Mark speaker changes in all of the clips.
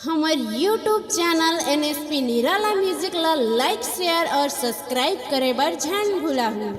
Speaker 1: हमार YouTube channel NSP निराला music ला like share और subscribe करे बर झन भुलाहू।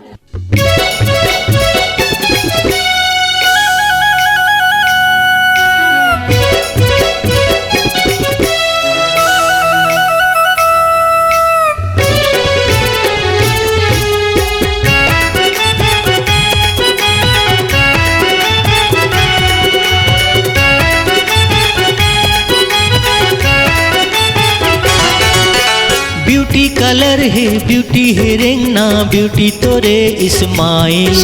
Speaker 2: ब्यूटी कलर है ब्यूटी है रेंगना ब्यूटी तोरे इस्माइल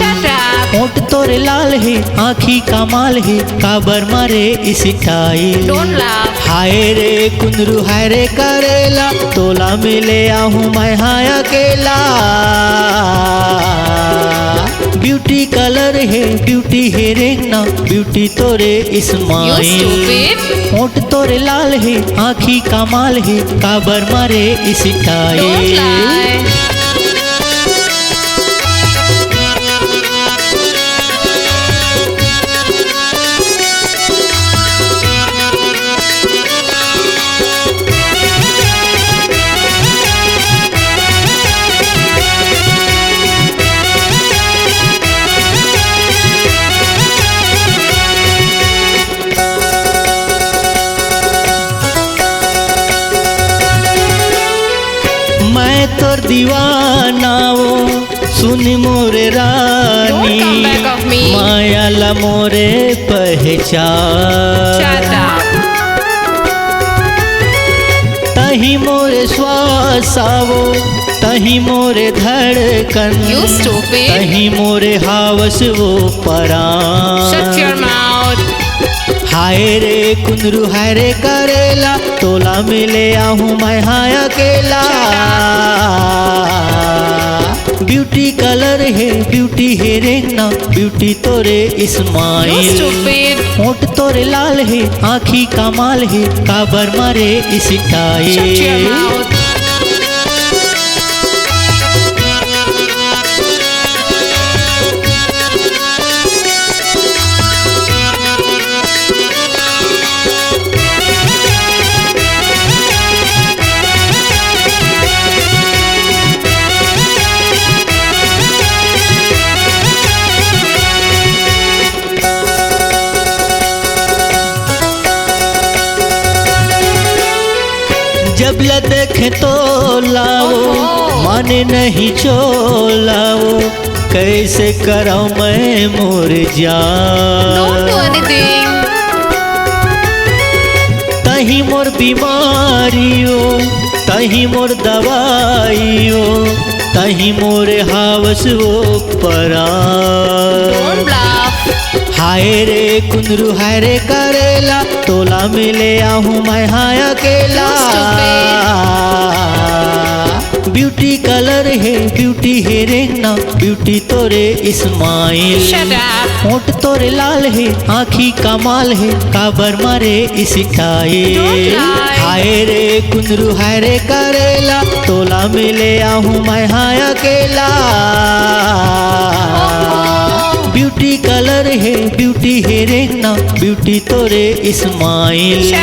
Speaker 2: होंठ तोरे लाल है आँखी कमाल है काबर मारे इस स्टाइल हाय रे कुंदरू हाय रे करेला तोला मिले आहूँ मैं हाय अकेला। ब्यूटी कलर है ब्यूटी है रेंगना ब्यूटी तोरे इस्माइल होंठ तोरे लाल है आँखी कमाल है काबर मारे इस स्टाइल। मैं तोर दीवाना वो सुन मोरे रानी माया ला मोरे पहचान तही मोरे श्वास आवो तही मोरे धड़कन तही मोरे हावस वो परान हाय रे कुंदरू हाय रे करेला तोला मिले आहूँ मैं हाय अकेला। ब्यूटी कलर है ब्यूटी है रेंगना ब्यूटी तोरे इस्माइल होंठ तोरे लाल है आँखी कमाल है काबर मारे इस स्टाइल। जब ल देखे तो लाओ माने नहीं चोलाओ कैसे कराऊं मैं मोर जान तही मोर बीमारियों तही मोर दवाइयों तही मोर हावस वो परान हाय रे कुंदरू हाय रे करेला तोला मिले आहूँ मैं हाय अकेला। ब्यूटी कलर है ब्यूटी है रेंगना ब्यूटी तोरे इस्माइल होंठ तोरे लाल है आँखी कमाल है काबर मारे इस स्टाइल। हाय रे कुंदरू हाय रे करेला तोला मिले आहूँ मैं हाय अकेला। ब्यूटी कलर है ब्यूटी है रेंगना ब्यूटी तोरे इस्माइल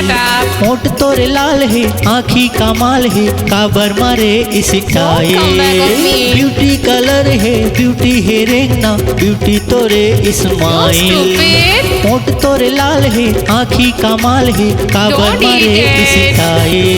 Speaker 2: होंठ तोरे लाल है आँखी कमाल है काबर मारे इस स्टाइल। ब्यूटी कलर है ब्यूटी है रेंगना ब्यूटी तोरे इस्माइल होंठ तोरे लाल है आँखी कमाल है काबर मारे इस स्टाइल।